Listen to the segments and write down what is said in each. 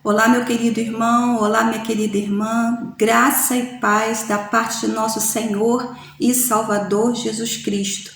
Olá, meu querido irmão, olá, minha querida irmã, graça e paz da parte de nosso Senhor e Salvador Jesus Cristo.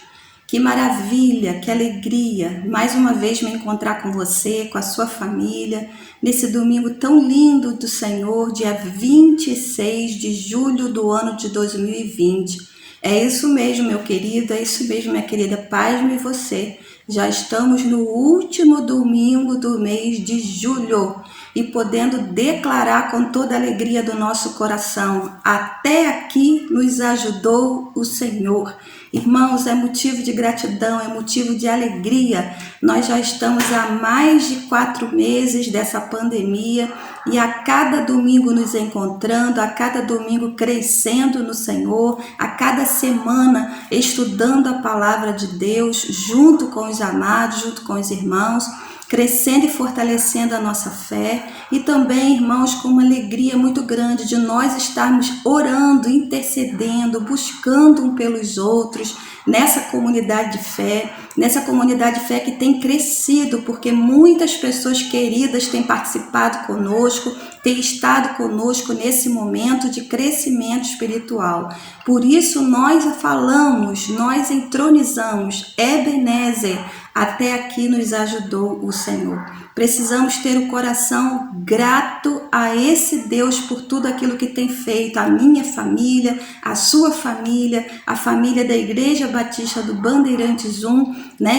Que maravilha, que alegria, mais uma vez me encontrar com você, com a sua família, nesse domingo tão lindo do Senhor, dia 26 de julho do ano de 2020. É isso mesmo, meu querido, é isso mesmo, minha querida, paz-me você. Já estamos no último domingo do mês de julho e podendo declarar com toda a alegria do nosso coração: até aqui nos ajudou o Senhor. Irmãos, é motivo de gratidão, é motivo de alegria. Nós já estamos há mais de 4 meses dessa pandemia e a cada domingo nos encontrando, a cada domingo crescendo no Senhor, a cada semana estudando a palavra de Deus junto com os amados, junto com os irmãos, crescendo e fortalecendo a nossa fé, e também, irmãos, com uma alegria muito grande de nós estarmos orando, intercedendo, buscando um pelos outros, nessa comunidade de fé que tem crescido, porque muitas pessoas queridas têm participado conosco, têm estado conosco nesse momento de crescimento espiritual. Por isso nós falamos, nós entronizamos, Ebenezer, até aqui nos ajudou o Senhor. Precisamos ter o coração grato a esse Deus por tudo aquilo que tem feito, a minha família, a sua família, a família da Igreja Batista do Bandeirantes 1,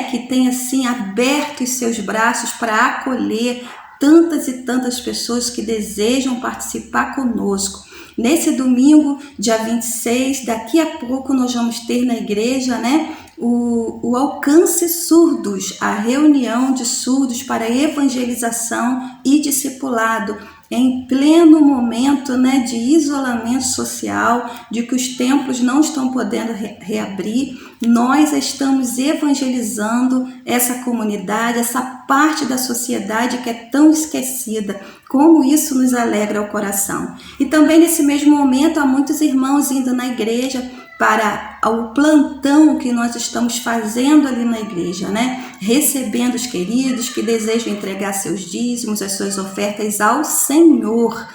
que tem assim aberto os seus braços para acolher tantas e tantas pessoas que desejam participar conosco. Nesse domingo, dia 26, daqui a pouco nós vamos ter na igreja, o Alcance Surdos, a reunião de surdos para evangelização e discipulado, em pleno momento de isolamento social, de que os templos não estão podendo reabrir. Nós estamos evangelizando essa comunidade, essa parte da sociedade que é tão esquecida. Como isso nos alegra o coração. E também nesse mesmo momento há muitos irmãos indo na igreja para o plantão que nós estamos fazendo ali na igreja, recebendo os queridos que desejam entregar seus dízimos, as suas ofertas ao Senhor,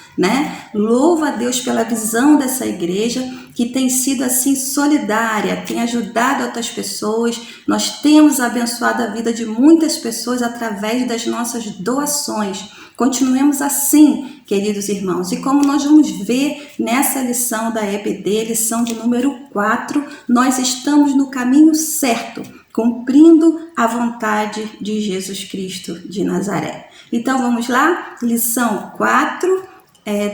Louva a Deus pela visão dessa igreja que tem sido assim solidária, tem ajudado outras pessoas. Nós temos abençoado a vida de muitas pessoas através das nossas doações. Continuemos assim, queridos irmãos, e como nós vamos ver nessa lição da EBD, lição de número 4, nós estamos no caminho certo, cumprindo a vontade de Jesus Cristo de Nazaré. Então vamos lá, lição 4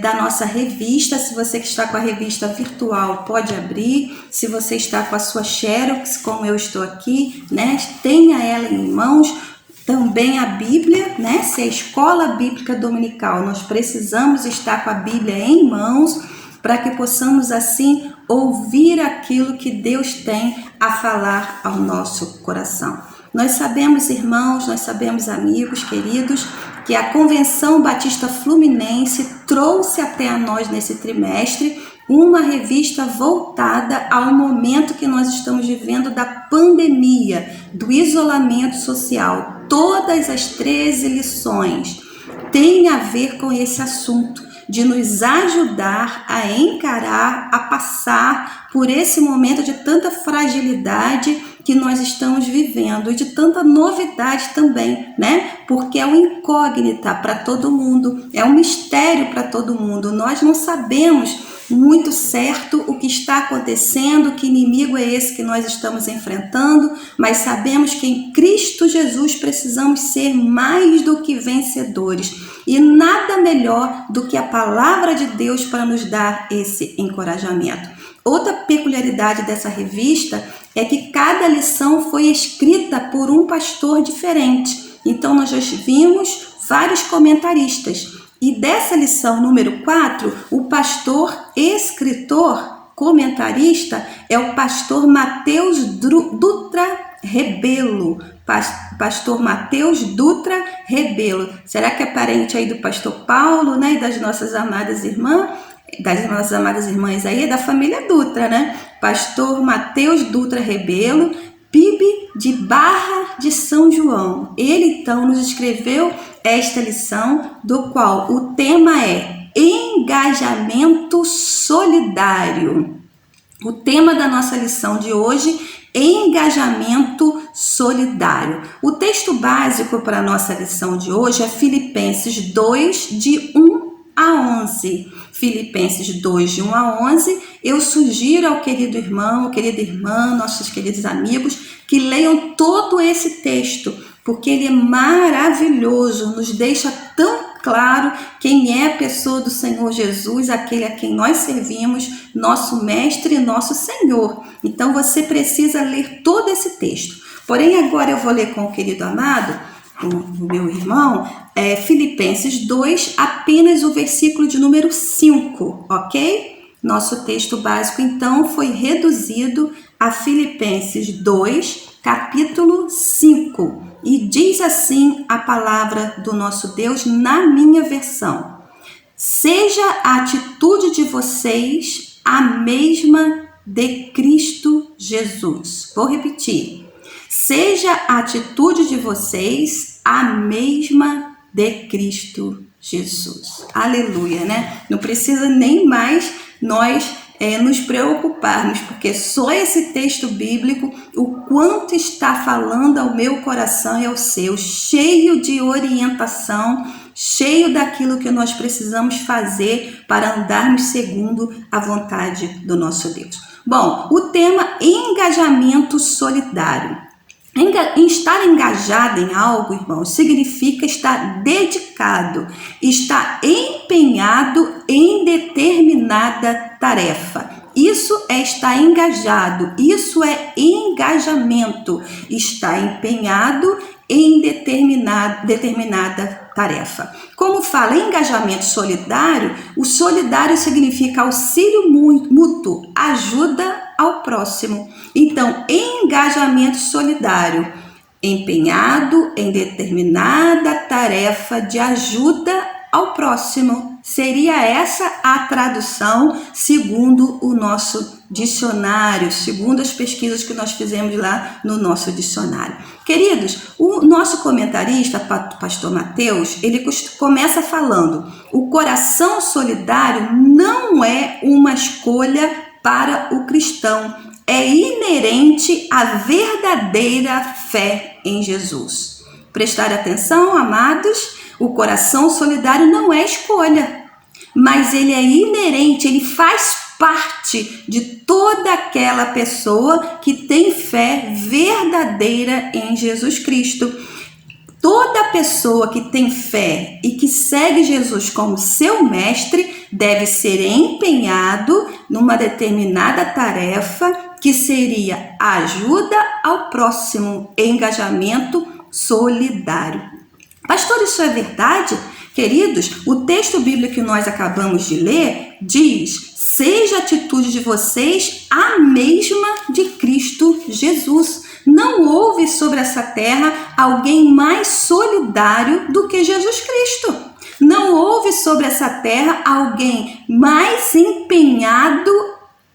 da nossa revista. Se você que está com a revista virtual pode abrir, se você está com a sua Xerox, como eu estou aqui, tenha ela em mãos. Também a Bíblia, se é a escola bíblica dominical, nós precisamos estar com a Bíblia em mãos para que possamos assim ouvir aquilo que Deus tem a falar ao nosso coração. Nós sabemos, irmãos, nós sabemos, amigos queridos, que a Convenção Batista Fluminense trouxe até a nós nesse trimestre uma revista voltada ao momento que nós estamos vivendo da pandemia, do isolamento social. Todas as 13 lições têm a ver com esse assunto, de nos ajudar a encarar, a passar por esse momento de tanta fragilidade que nós estamos vivendo e de tanta novidade também, Porque é uma incógnita para todo mundo, é um mistério para todo mundo. Nós não sabemos muito certo o que está acontecendo, que inimigo é esse que nós estamos enfrentando, mas sabemos que em Cristo Jesus precisamos ser mais do que vencedores. E nada melhor do que a palavra de Deus para nos dar esse encorajamento. Outra peculiaridade dessa revista é que cada lição foi escrita por um pastor diferente. Então nós já vimos vários comentaristas. E dessa lição número 4, o pastor, escritor, comentarista é o pastor Mateus Dutra Rebelo. Pastor Mateus Dutra Rebelo. Será que é parente aí do pastor Paulo, e das nossas amadas irmãs? Das nossas amadas irmãs aí, da família Dutra, Pastor Mateus Dutra Rebelo, PIB de Barra de São João. Ele então nos escreveu esta lição, do qual o tema é engajamento solidário. O tema da nossa lição de hoje é engajamento solidário. O texto básico para a nossa lição de hoje é Filipenses 2, de 1 a 11. Filipenses 2, de 1 a 11. Eu sugiro ao querido irmão, querida irmã, nossos queridos amigos, que leiam todo esse texto, porque ele é maravilhoso, nos deixa tão claro quem é a pessoa do Senhor Jesus, aquele a quem nós servimos, nosso mestre e nosso Senhor. Então você precisa ler todo esse texto. Porém, agora eu vou ler com o querido amado, o meu irmão, Filipenses 2, apenas o versículo de número 5, ok? Nosso texto básico, então, foi reduzido a Filipenses 2, capítulo 5. E diz assim a palavra do nosso Deus na minha versão: seja a atitude de vocês a mesma de Cristo Jesus. Vou repetir. Seja a atitude de vocês a mesma de Cristo Jesus. Aleluia, né? Não precisa nem mais nós nos preocuparmos, porque só esse texto bíblico, o quanto está falando ao meu coração e ao seu, cheio de orientação, cheio daquilo que nós precisamos fazer para andarmos segundo a vontade do nosso Deus. Bom, o tema engajamento solidário. Estar engajado em algo, irmão, significa estar dedicado, estar empenhado em determinada tarefa. Isso é estar engajado, isso é engajamento, estar empenhado em determinada tarefa. Como fala engajamento solidário, o solidário significa auxílio mútuo, ajuda ao próximo. Então, engajamento solidário, empenhado em determinada tarefa de ajuda ao próximo. Seria essa a tradução segundo o nosso dicionário, segundo as pesquisas que nós fizemos lá no nosso dicionário. Queridos, o nosso comentarista, pastor Mateus, ele começa falando: o coração solidário não é uma escolha para o cristão, é inerente à verdadeira fé em Jesus. Prestar atenção, amados, o coração solidário não é escolha, mas ele é inerente, ele faz parte de toda aquela pessoa que tem fé verdadeira em Jesus Cristo. Toda pessoa que tem fé e que segue Jesus como seu mestre deve ser empenhado numa determinada tarefa que seria ajuda ao próximo, engajamento solidário. Pastor, isso é verdade? Queridos, o texto bíblico que nós acabamos de ler diz: seja a atitude de vocês a mesma de Cristo Jesus. Não houve sobre essa terra alguém mais solidário do que Jesus Cristo. Não houve sobre essa terra alguém mais empenhado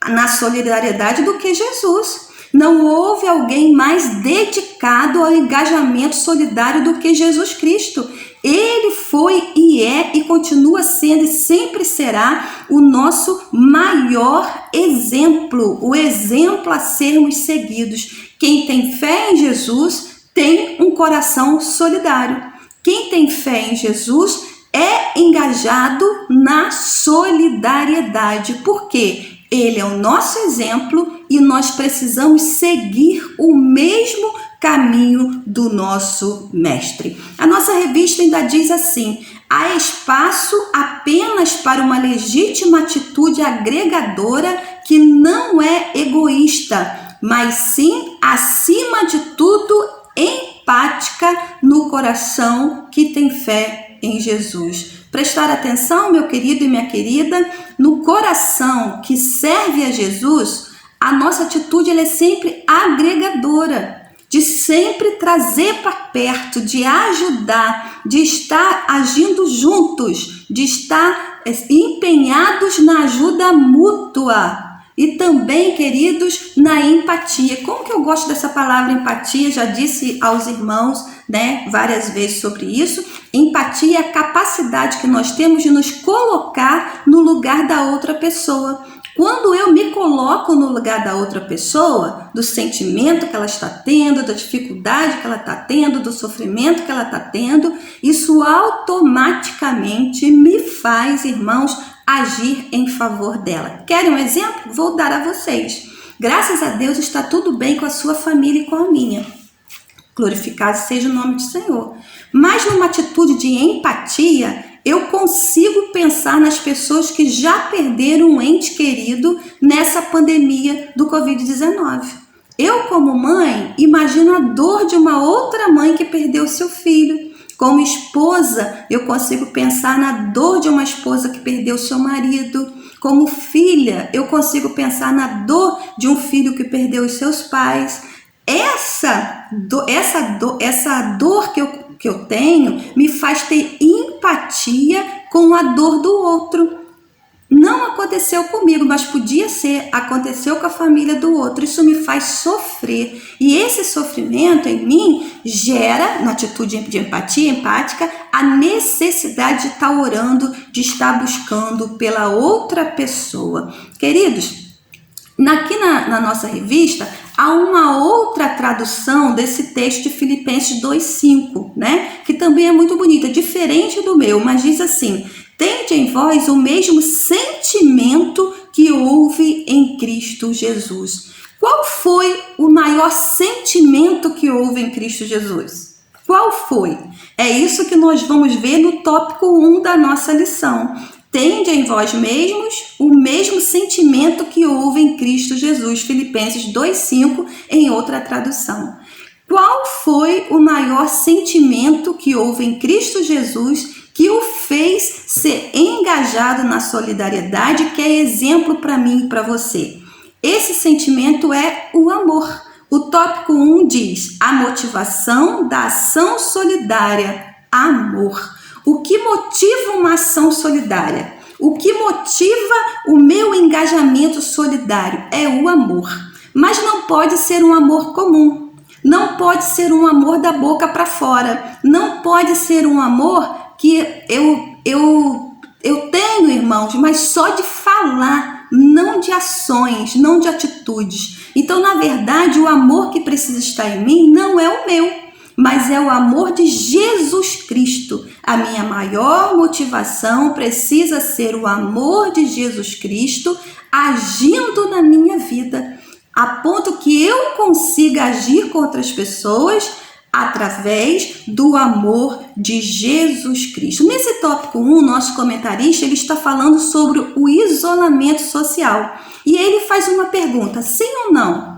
na solidariedade do que Jesus. Não houve alguém mais dedicado ao engajamento solidário do que Jesus Cristo. Ele foi e é e continua sendo e sempre será o nosso maior exemplo, o exemplo a sermos seguidos. Quem tem fé em Jesus tem um coração solidário. Quem tem fé em Jesus é engajado na solidariedade. Por quê? Ele é o nosso exemplo e nós precisamos seguir o mesmo caminho do nosso mestre. A nossa revista ainda diz assim: há espaço apenas para uma legítima atitude agregadora que não é egoísta, mas sim, acima de tudo, empática no coração que tem fé em Jesus. Prestar atenção, meu querido e minha querida, no coração que serve a Jesus, a nossa atitude ela é sempre agregadora, de sempre trazer para perto, de ajudar, de estar agindo juntos, de estar empenhados na ajuda mútua. E também, queridos, na empatia. Como que eu gosto dessa palavra empatia? Já disse aos irmãos, né, várias vezes sobre isso. Empatia é a capacidade que nós temos de nos colocar no lugar da outra pessoa. Quando eu me coloco no lugar da outra pessoa, do sentimento que ela está tendo, da dificuldade que ela está tendo, do sofrimento que ela está tendo, isso automaticamente me faz, irmãos, agir em favor dela. Querem um exemplo? Vou dar a vocês. Graças a Deus está tudo bem com a sua família e com a minha. Glorificado seja o nome do Senhor. Mas numa atitude de empatia, eu consigo pensar nas pessoas que já perderam um ente querido nessa pandemia do Covid-19. Eu, como mãe, imagino a dor de uma outra mãe que perdeu seu filho. Como esposa, eu consigo pensar na dor de uma esposa que perdeu seu marido. Como filha, eu consigo pensar na dor de um filho que perdeu os seus pais. Essa dor que eu tenho me faz ter empatia com a dor do outro. Não aconteceu comigo, mas podia ser, aconteceu com a família do outro. Isso me faz sofrer. E esse sofrimento em mim gera, na atitude de empatia empática, a necessidade de estar orando, de estar buscando pela outra pessoa. Queridos, aqui na nossa revista, há uma outra tradução desse texto de Filipenses 2,5, né? Que também é muito bonita, diferente do meu, mas diz assim: tende em vós o mesmo sentimento que houve em Cristo Jesus. Qual foi o maior sentimento que houve em Cristo Jesus? Qual foi? É isso que nós vamos ver no tópico 1 da nossa lição. Tende em vós mesmos o mesmo sentimento que houve em Cristo Jesus. Filipenses 2,5 em outra tradução. Qual foi o maior sentimento que houve em Cristo Jesus que o fez ser engajado na solidariedade, que é exemplo para mim e para você? Esse sentimento é o amor. O tópico 1 diz: a motivação da ação solidária, amor. O que motiva uma ação solidária? O que motiva o meu engajamento solidário é o amor. Mas não pode ser um amor comum. Não pode ser um amor da boca para fora. Não pode ser um amor que eu tenho, irmãos, mas só de falar, não de ações, não de atitudes. Então, na verdade, o amor que precisa estar em mim não é o meu, mas é o amor de Jesus Cristo. A minha maior motivação precisa ser o amor de Jesus Cristo agindo na minha vida, a ponto que eu consiga agir com outras pessoas através do amor de Jesus Cristo. Nesse tópico 1, nosso comentarista ele está falando sobre o isolamento social. E ele faz uma pergunta: sim ou não?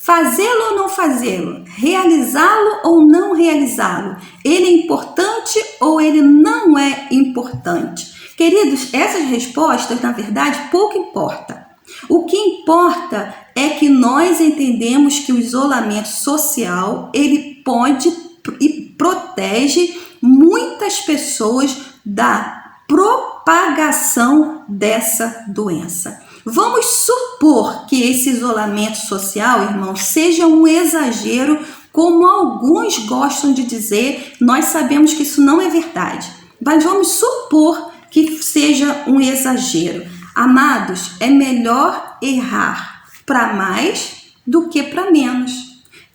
Fazê-lo ou não fazê-lo? Realizá-lo ou não realizá-lo? Ele é importante ou ele não é importante? Queridos, essas respostas, na verdade, pouco importa. O que importa é que nós entendemos que o isolamento social, ele pode e protege muitas pessoas da propagação dessa doença. Vamos supor que esse isolamento social, irmãos, seja um exagero, como alguns gostam de dizer. Nós sabemos que isso não é verdade, mas vamos supor que seja um exagero. Amados, é melhor errar para mais do que para menos.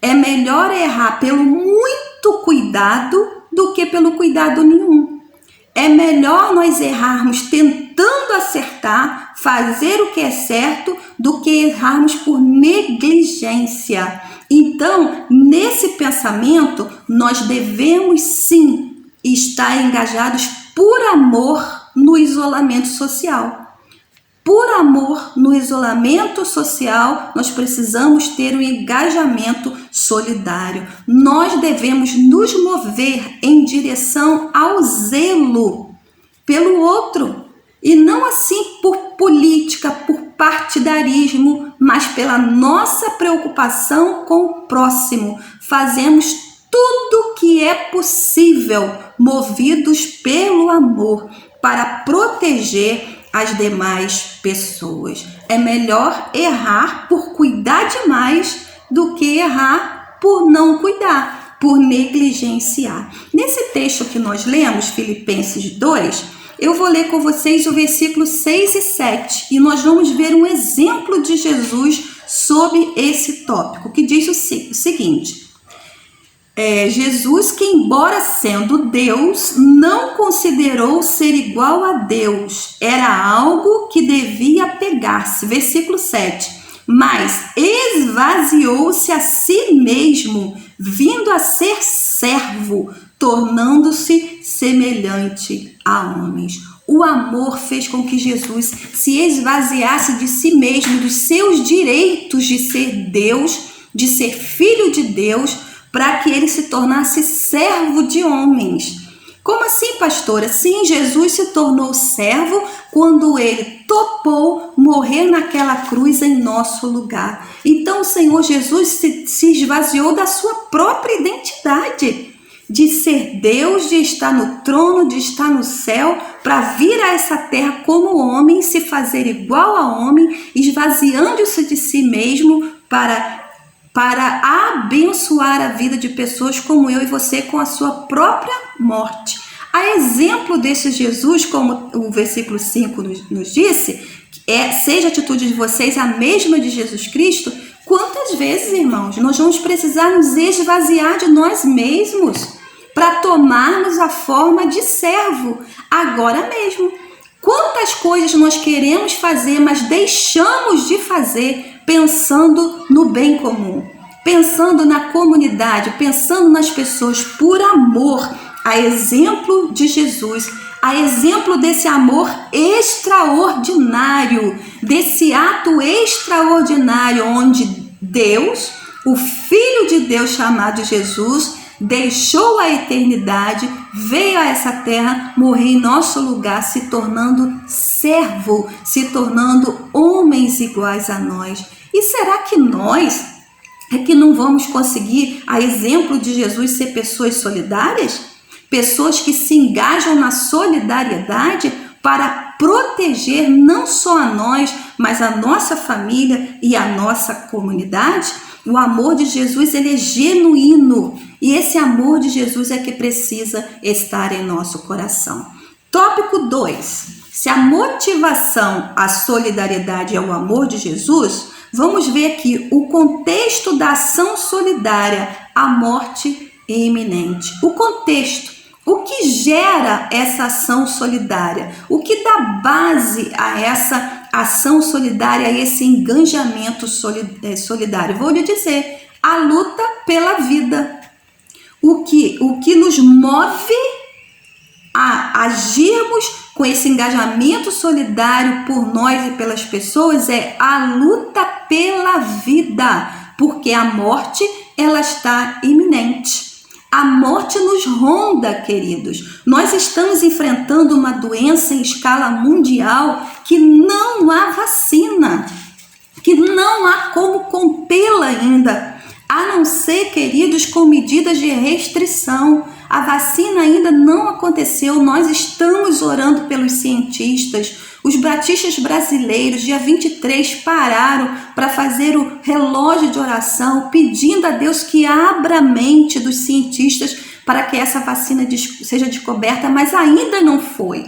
É melhor errar pelo muito cuidado do que pelo cuidado nenhum. É melhor nós errarmos tentando acertar, fazer o que é certo, do que errarmos por negligência. Então, nesse pensamento, nós devemos sim estar engajados por amor no isolamento social. Por amor no isolamento social, nós precisamos ter um engajamento solidário. Nós devemos nos mover em direção ao zelo pelo outro. E não assim por política, por partidarismo, mas pela nossa preocupação com o próximo. Fazemos tudo que é possível, movidos pelo amor, para proteger as demais pessoas. é melhor errar por cuidar demais do que errar por não cuidar, por negligenciar. Nesse texto que nós lemos, Filipenses 2, eu vou ler com vocês o versículo 6 e 7 e nós vamos ver um exemplo de Jesus sobre esse tópico, que diz o seguinte: Jesus, que embora sendo Deus, não considerou ser igual a Deus, era algo que devia pegar-se. Versículo 7. Mas esvaziou-se a si mesmo, vindo a ser servo, tornando-se semelhante a homens. O amor fez com que Jesus se esvaziasse de si mesmo, dos seus direitos de ser Deus, de ser filho de Deus, para que ele se tornasse servo de homens. Como assim, pastora? Sim, Jesus se tornou servo quando ele topou morrer naquela cruz em nosso lugar. Então o Senhor Jesus se esvaziou da sua própria identidade, de ser Deus, de estar no trono, de estar no céu, para vir a essa terra como homem, se fazer igual a homem, esvaziando-se de si mesmo para abençoar a vida de pessoas como eu e você com a sua própria morte. A exemplo desse Jesus, como o versículo 5 nos disse, seja a atitude de vocês a mesma de Jesus Cristo. Quantas vezes, irmãos, nós vamos precisar nos esvaziar de nós mesmos para tomarmos a forma de servo agora mesmo? Quantas coisas nós queremos fazer, mas deixamos de fazer pensando no bem comum, pensando na comunidade, pensando nas pessoas por amor, a exemplo de Jesus, a exemplo desse amor extraordinário, desse ato extraordinário onde Deus, o Filho de Deus chamado Jesus, deixou a eternidade, veio a essa terra, morrer em nosso lugar, se tornando servo, se tornando homens iguais a nós. E será que nós é que não vamos conseguir, a exemplo de Jesus, ser pessoas solidárias? Pessoas que se engajam na solidariedade para proteger não só a nós, mas a nossa família e a nossa comunidade? O amor de Jesus, ele é genuíno. E esse amor de Jesus é que precisa estar em nosso coração. Tópico 2. Se a motivação, a solidariedade é o amor de Jesus, vamos ver aqui o contexto da ação solidária, a morte iminente. O contexto, o que gera essa ação solidária? O que dá base a essa ação solidária, a esse engajamento solidário? Vou lhe dizer, a luta pela vida. O que nos move a agirmos com esse engajamento solidário por nós e pelas pessoas é a luta pela vida, porque a morte, ela está iminente. A morte nos ronda, queridos. Nós estamos enfrentando uma doença em escala mundial que não há vacina, que não há como contê-la ainda, a não ser, queridos, com medidas de restrição. A vacina ainda não aconteceu, nós estamos orando pelos cientistas. Os batistas brasileiros, dia 23, pararam para fazer o relógio de oração, pedindo a Deus que abra a mente dos cientistas para que essa vacina seja descoberta, mas ainda não foi.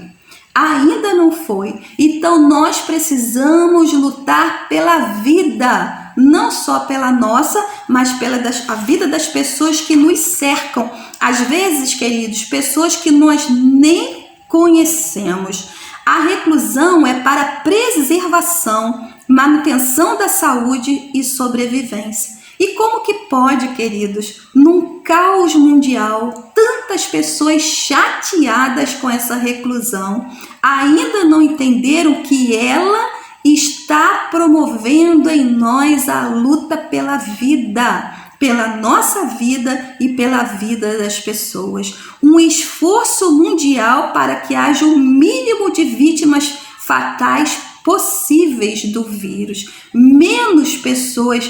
Ainda não foi. Então nós precisamos lutar pela vida, não só pela nossa, mas pela a vida das pessoas que nos cercam. Às vezes, queridos, pessoas que nós nem conhecemos. A reclusão é para preservação, manutenção da saúde e sobrevivência. E como que pode, queridos, num caos mundial, tantas pessoas chateadas com essa reclusão, ainda não entenderam que ela está promovendo em nós a luta pela vida, pela nossa vida e pela vida das pessoas. Um esforço mundial para que haja o mínimo de vítimas fatais possíveis do vírus. Menos pessoas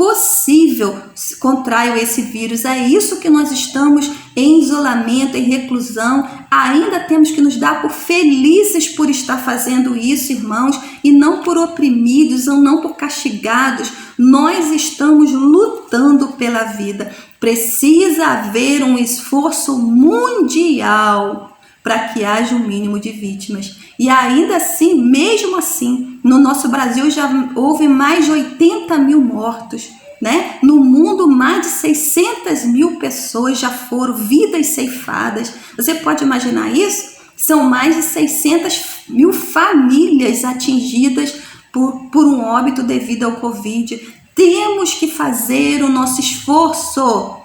possível contraiam esse vírus. É isso que nós estamos em isolamento, em reclusão. Ainda temos que nos dar por felizes por estar fazendo isso, irmãos, e não por oprimidos ou não por castigados. Nós estamos lutando pela vida. Precisa haver um esforço mundial para que haja um mínimo de vítimas. E ainda assim, mesmo assim, no nosso Brasil já houve mais de 80 mil mortos, né? No mundo, mais de 600 mil pessoas já foram, vidas ceifadas. Você pode imaginar isso? São mais de 600 mil famílias atingidas por um óbito devido ao Covid. Temos que fazer o nosso esforço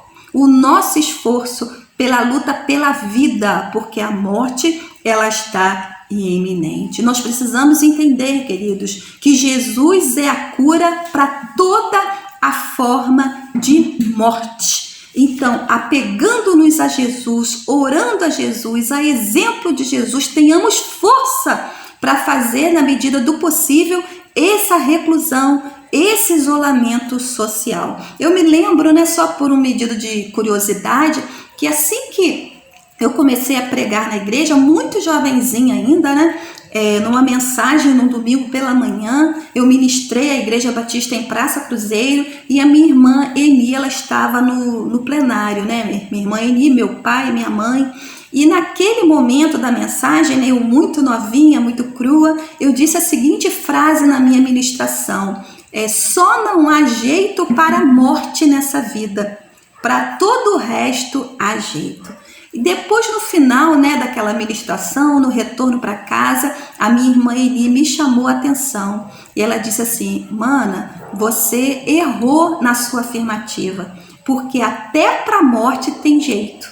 pela luta pela vida, porque a morte, ela está iminente. Nós precisamos entender, queridos, que Jesus é a cura para toda a forma de morte. Então, apegando-nos a Jesus, orando a Jesus, a exemplo de Jesus, tenhamos força para fazer, na medida do possível, essa reclusão, esse isolamento social. Eu me lembro, só por um medida de curiosidade, que assim que eu comecei a pregar na igreja, muito jovenzinha ainda, numa mensagem num domingo pela manhã, eu ministrei a Igreja Batista em Praça Cruzeiro e a minha irmã Eni, ela estava no plenário, minha irmã Eni, meu pai, minha mãe. E naquele momento da mensagem, eu muito novinha, muito crua, eu disse a seguinte frase na minha ministração: só não há jeito para a morte nessa vida, para todo o resto há jeito. E depois, no final daquela ministração, no retorno para casa, a minha irmã Eli me chamou a atenção. E ela disse assim: mana, você errou na sua afirmativa, porque até para a morte tem jeito.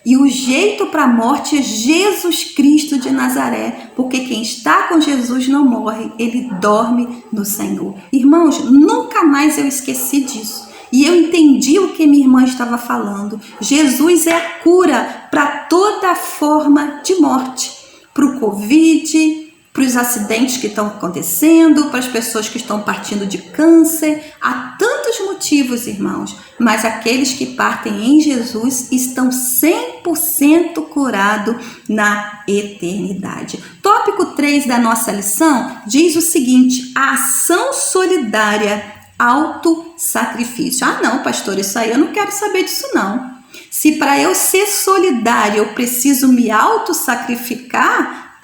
E o jeito para a morte é Jesus Cristo de Nazaré, porque quem está com Jesus não morre, ele dorme no Senhor. Irmãos, nunca mais eu esqueci disso. E eu entendi o que minha irmã estava falando. Jesus é a cura para toda forma de morte. Para o Covid, para os acidentes que estão acontecendo, para as pessoas que estão partindo de câncer. Há tantos motivos, irmãos. Mas aqueles que partem em Jesus estão 100% curados na eternidade. Tópico 3 da nossa lição diz o seguinte: a ação solidária, auto-sacrifício. Ah, não, pastor, isso aí eu não quero saber disso, não. Se para eu ser solidário eu preciso me auto-sacrificar,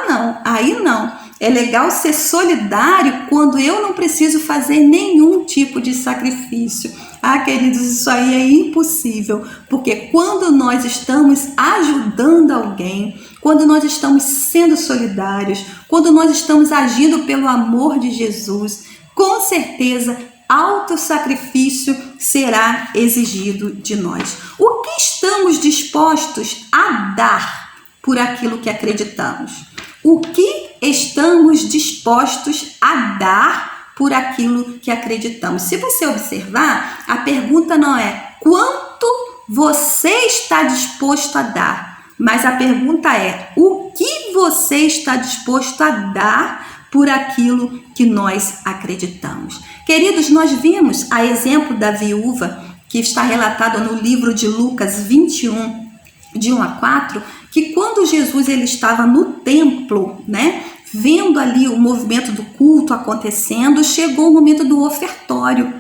não, aí não. É legal ser solidário quando eu não preciso fazer nenhum tipo de sacrifício. Ah, queridos, isso aí é impossível, porque quando nós estamos ajudando alguém, quando nós estamos sendo solidários, quando nós estamos agindo pelo amor de Jesus, com certeza, autossacrifício será exigido de nós. O que estamos dispostos a dar por aquilo que acreditamos? O que estamos dispostos a dar por aquilo que acreditamos? Se você observar, a pergunta não é quanto você está disposto a dar, mas a pergunta é o que você está disposto a dar por aquilo que nós acreditamos. Queridos, nós vimos a exemplo da viúva, que está relatado no livro de Lucas 21, de 1 a 4, que quando Jesus ele estava no templo, vendo ali o movimento do culto acontecendo, chegou o momento do ofertório.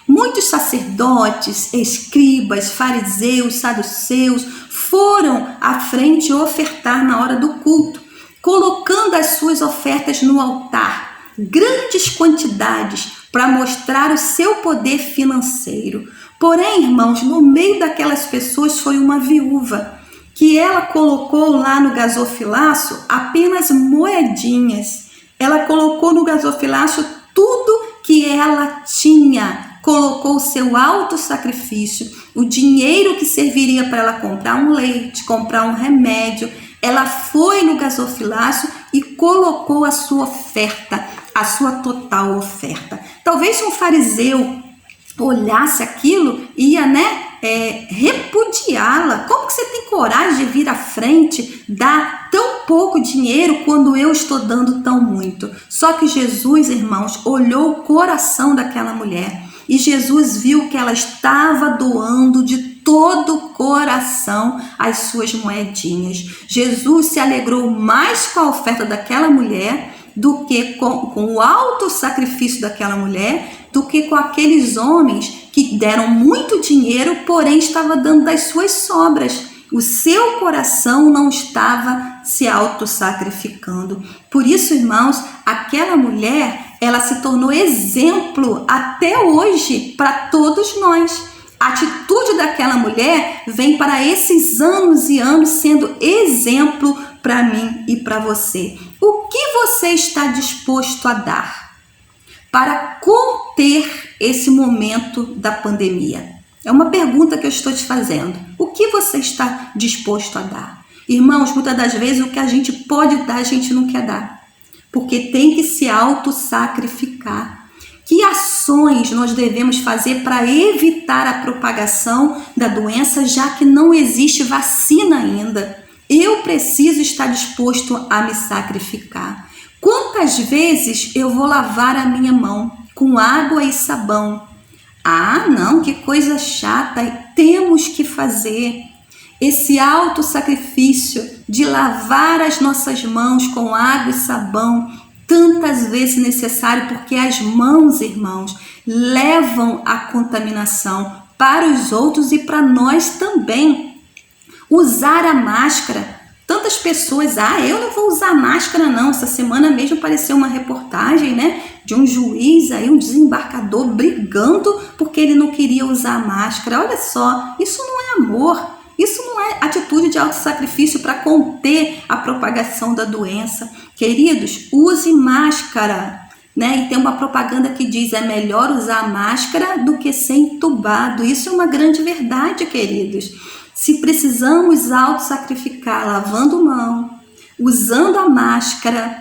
Muitos sacerdotes, escribas, fariseus, saduceus foram à frente ofertar na hora do culto, colocando as suas ofertas no altar, grandes quantidades, para mostrar o seu poder financeiro. Porém, irmãos, no meio daquelas pessoas foi uma viúva, que ela colocou lá no gasofilaço apenas moedinhas. Ela colocou no gasofilaço tudo que ela tinha, colocou o seu autossacrifício, o dinheiro que serviria para ela comprar um leite, comprar um remédio. Ela foi no gasofilaço e colocou a sua oferta, a sua total oferta. Talvez um fariseu olhasse aquilo e ia, repudiá-la. Como que você tem coragem de vir à frente, dar tão pouco dinheiro quando eu estou dando tão muito? Só que Jesus, irmãos, olhou o coração daquela mulher e Jesus viu que ela estava doando de todo o coração as suas moedinhas. Jesus se alegrou mais com a oferta daquela mulher do que com o alto sacrifício daquela mulher, do que com aqueles homens que deram muito dinheiro, porém estava dando das suas sobras. O seu coração não estava se auto-sacrificando. Por isso, irmãos, aquela mulher, ela se tornou exemplo até hoje para todos nós. A atitude daquela mulher vem para esses anos e anos sendo exemplo para mim e para você. O que você está disposto a dar para conter esse momento da pandemia? É uma pergunta que eu estou te fazendo. O que você está disposto a dar? Irmãos, muitas das vezes o que a gente pode dar, a gente não quer dar, porque tem que se auto-sacrificar. Que ações nós devemos fazer para evitar a propagação da doença, já que não existe vacina ainda? Eu preciso estar disposto a me sacrificar. Quantas vezes eu vou lavar a minha mão com água e sabão? Ah, não, que coisa chata. Temos que fazer esse auto-sacrifício de lavar as nossas mãos com água e sabão, tantas vezes necessário, porque as mãos, irmãos, levam a contaminação para os outros e para nós também. Usar a máscara. Tantas pessoas, eu não vou usar máscara não. Essa semana mesmo apareceu uma reportagem, né, de um juiz aí, um desembargador brigando porque ele não queria usar máscara. Olha só, isso não é amor. Isso não é atitude de autossacrifício para conter a propagação da doença. Queridos, use máscara, né? E tem uma propaganda que diz: é melhor usar máscara do que ser entubado. Isso é uma grande verdade, queridos. Se precisamos autossacrificar, lavando mão, usando a máscara,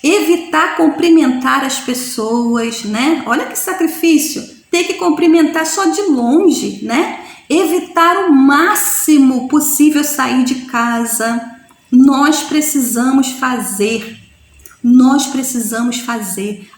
evitar cumprimentar as pessoas, né? Olha que sacrifício, ter que cumprimentar só de longe, né? Evitar o máximo possível sair de casa. Nós precisamos fazer,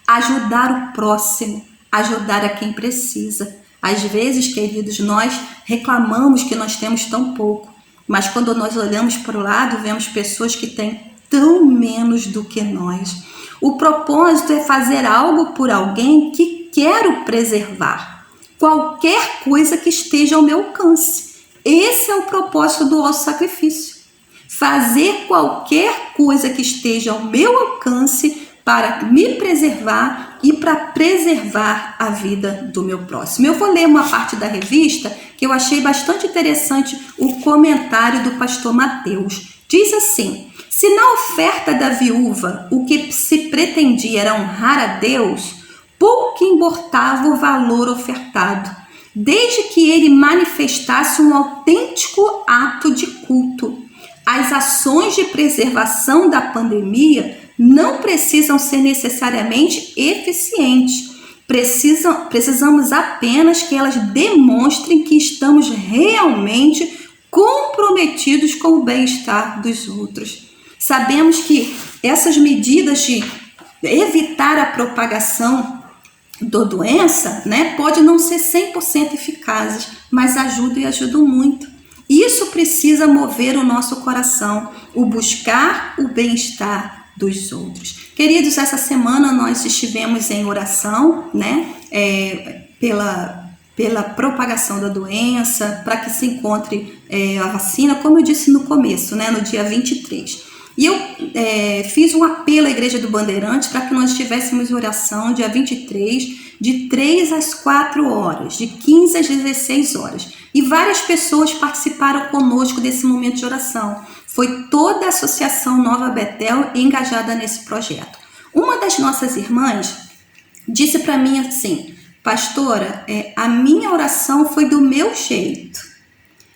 ajudar o próximo, ajudar a quem precisa. Às vezes, queridos, nós reclamamos que nós temos tão pouco, mas quando nós olhamos para o lado, vemos pessoas que têm tão menos do que nós. O propósito é fazer algo por alguém que quero preservar. Qualquer coisa que esteja ao meu alcance. Esse é o propósito do auto-sacrifício. Fazer qualquer coisa que esteja ao meu alcance para me preservar e para preservar a vida do meu próximo. Eu vou ler uma parte da revista que eu achei bastante interessante, o comentário do pastor Mateus. Diz assim: se na oferta da viúva o que se pretendia era honrar a Deus, pouco importava o valor ofertado, desde que ele manifestasse um autêntico ato de culto. As ações de preservação da pandemia não precisam ser necessariamente eficientes. Precisamos apenas que elas demonstrem que estamos realmente comprometidos com o bem-estar dos outros. Sabemos que essas medidas de evitar a propagação da doença, né, pode não ser 100% eficazes, mas ajudam e ajudam muito. Isso precisa mover o nosso coração, o buscar o bem-estar dos outros. Queridos, essa semana nós estivemos em oração, né, pela propagação da doença, para que se encontre a vacina, como eu disse no começo, né, no dia 23. E eu fiz um apelo à Igreja do Bandeirante para que nós estivéssemos em oração dia 23, de 3 às 4 horas, de 15 às 16 horas. E várias pessoas participaram conosco desse momento de oração. Foi toda a Associação Nova Betel engajada nesse projeto. Uma das nossas irmãs disse para mim assim: pastora, a minha oração foi do meu jeito.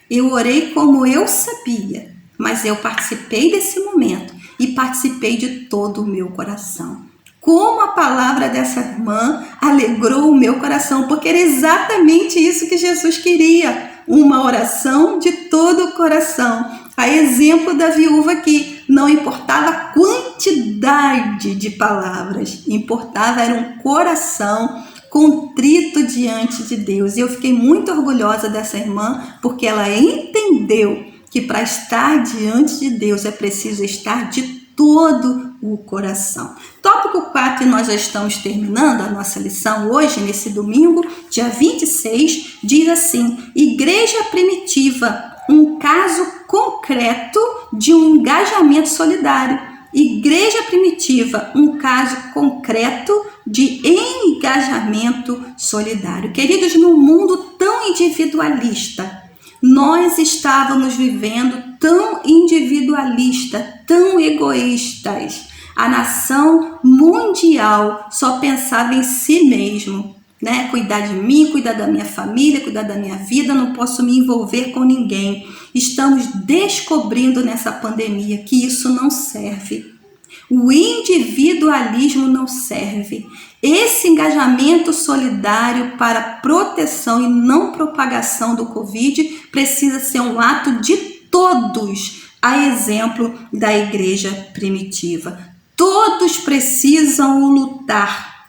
Eu orei como eu sabia, mas eu participei desse momento e participei de todo o meu coração. Como a palavra dessa irmã alegrou o meu coração, porque era exatamente isso que Jesus queria, uma oração de todo o coração. A exemplo da viúva que não importava a quantidade de palavras, importava era um coração contrito diante de Deus. E eu fiquei muito orgulhosa dessa irmã, porque ela entendeu que para estar diante de Deus é preciso estar de todo o coração. Tópico 4, e nós já estamos terminando a nossa lição hoje, nesse domingo, dia 26, diz assim: Igreja primitiva, um caso concreto de um engajamento solidário. Igreja primitiva, um caso concreto de engajamento solidário. Queridos, num mundo tão individualista, nós estávamos vivendo tão individualista, tão egoístas. A nação mundial só pensava em si mesmo, né? Cuidar de mim, cuidar da minha família, cuidar da minha vida, não posso me envolver com ninguém. Estamos descobrindo nessa pandemia que isso não serve. O individualismo não serve. Esse engajamento solidário para proteção e não propagação do Covid precisa ser um ato de todos, a exemplo da igreja primitiva. Todos precisam lutar.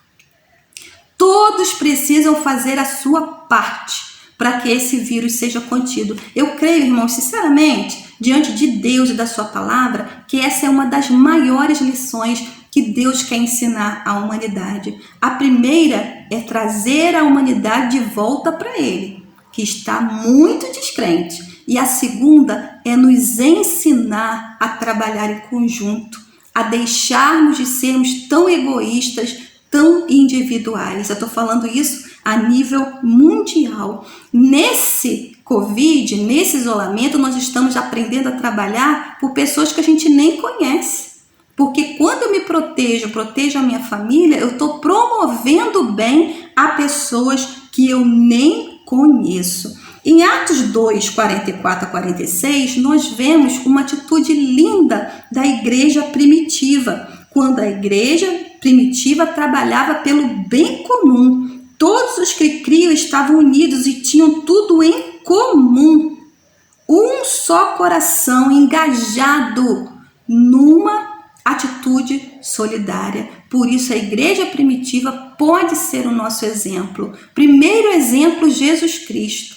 Todos precisam fazer a sua parte para que esse vírus seja contido. Eu creio, irmãos, sinceramente, diante de Deus e da sua palavra, que essa é uma das maiores lições que Deus quer ensinar à humanidade. A primeira é trazer a humanidade de volta para Ele, que está muito descrente. E a segunda é nos ensinar a trabalhar em conjunto, a deixarmos de sermos tão egoístas, tão individuais. Eu estou falando isso a nível mundial. Nesse Covid, nesse isolamento, nós estamos aprendendo a trabalhar por pessoas que a gente nem conhece. Porque quando eu me protejo a minha família, eu estou promovendo bem a pessoas que eu nem conheço. Em Atos 2, 44 a 46, nós vemos uma atitude linda da igreja primitiva, quando a igreja primitiva trabalhava pelo bem comum. Todos os que criam estavam unidos e tinham tudo em comum. Um só coração engajado numa atitude solidária. Por isso a igreja primitiva pode ser o nosso exemplo. Primeiro exemplo, Jesus Cristo.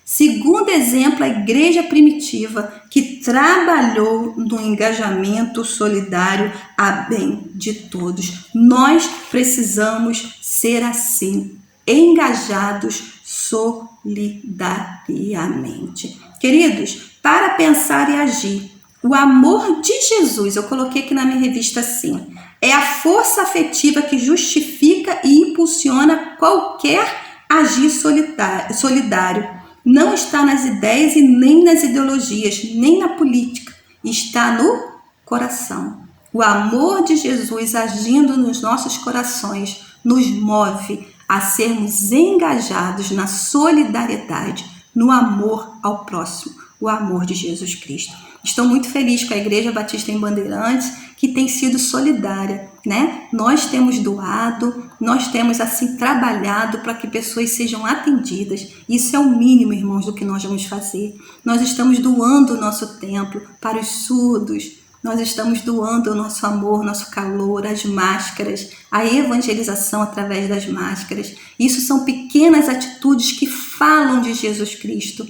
Segundo exemplo, a igreja primitiva, que trabalhou no engajamento solidário a bem de todos. Nós precisamos ser assim, engajados solidariamente. Queridos, para pensar e agir, o amor de Jesus, eu coloquei aqui na minha revista assim, é a força afetiva que justifica e impulsiona qualquer agir solidário. Não está nas ideias e nem nas ideologias, nem na política. Está no coração. O amor de Jesus agindo nos nossos corações nos move a sermos engajados na solidariedade, no amor ao próximo, o amor de Jesus Cristo. Estou muito feliz com a Igreja Batista em Bandeirantes, que tem sido solidária, né? Nós temos doado, nós temos assim trabalhado para que pessoas sejam atendidas. Isso é o mínimo, irmãos, do que nós vamos fazer. Nós estamos doando o nosso tempo para os surdos, nós estamos doando o nosso amor, nosso calor, as máscaras, a evangelização através das máscaras. Isso são pequenas atitudes que falam de Jesus Cristo,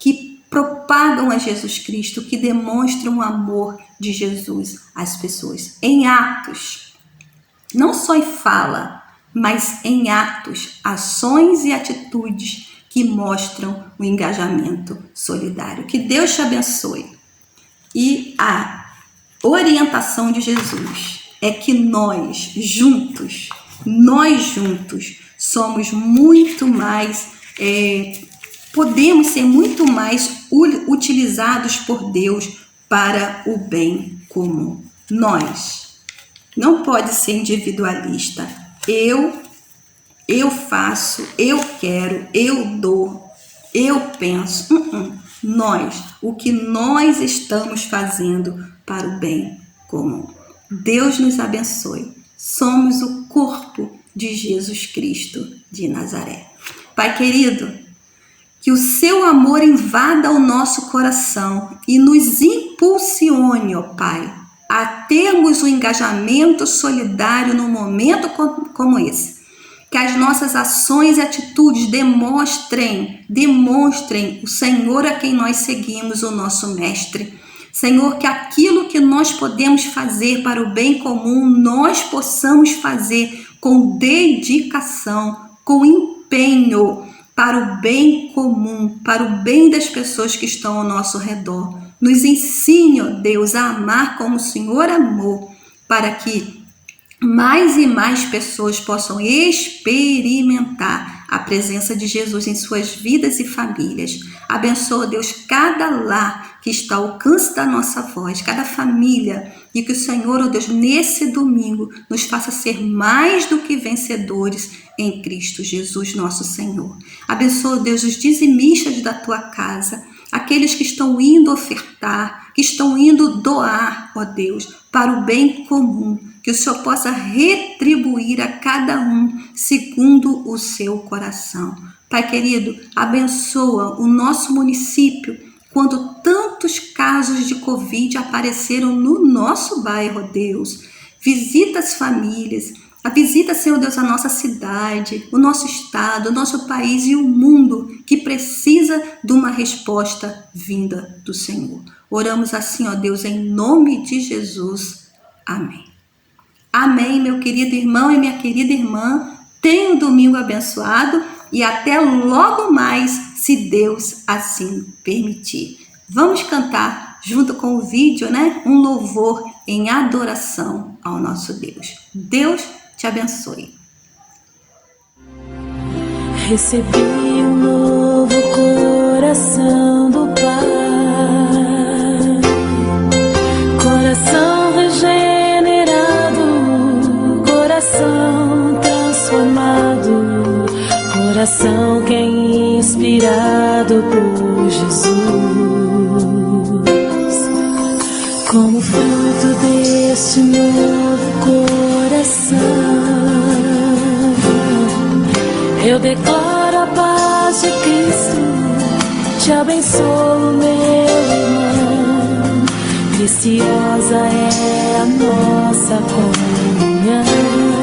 que propagam a Jesus Cristo, que demonstram o amor de Jesus às pessoas. Em atos, não só em fala, mas em atos, ações e atitudes que mostram o engajamento solidário. Que Deus te abençoe. E a orientação de Jesus é que nós juntos somos muito mais, podemos ser muito mais utilizados por Deus para o bem comum. Nós não pode ser individualista. Eu faço, eu quero, eu dou, eu penso. Nós, o que nós estamos fazendo para o bem comum. Deus nos abençoe. Somos o corpo de Jesus Cristo de Nazaré. Pai querido, que o seu amor invada o nosso coração e nos impulsione, ó Pai, a termos um engajamento solidário num momento como esse. Que as nossas ações e atitudes demonstrem o Senhor a quem nós seguimos, o nosso Mestre. Senhor, que aquilo que nós podemos fazer para o bem comum, nós possamos fazer com dedicação, com empenho, para o bem comum, para o bem das pessoas que estão ao nosso redor. Nos ensine, ó Deus, a amar como o Senhor amou, para que mais e mais pessoas possam experimentar a presença de Jesus em suas vidas e famílias. Abençoa, Deus, cada lar que está ao alcance da nossa voz, cada família, e que o Senhor, ó Deus, nesse domingo nos faça ser mais do que vencedores em Cristo Jesus, nosso Senhor. Abençoa, Deus, os dizimistas da tua casa, aqueles que estão indo ofertar, que estão indo doar, ó Deus, para o bem comum, que o Senhor possa retribuir a cada um segundo o seu coração. Pai querido, abençoa o nosso município quando tantos casos de Covid apareceram no nosso bairro, Deus. Visita as famílias, visita, Senhor Deus, a nossa cidade, o nosso estado, o nosso país e o mundo que precisa de uma resposta vinda do Senhor. Oramos assim, ó Deus, em nome de Jesus. Amém. Amém, meu querido irmão e minha querida irmã. Tenha um domingo abençoado e até logo mais, se Deus assim permitir. Vamos cantar junto com o vídeo, né? Um louvor em adoração ao nosso Deus. Deus te abençoe. Recebi um novo coração do Pai, coração regenerado, coração transformado, coração que é inspirado por Jesus. Como fruto deste novo coração, eu declaro a paz de Cristo, te abençoo, meu irmão. Preciosa é a nossa comunhão.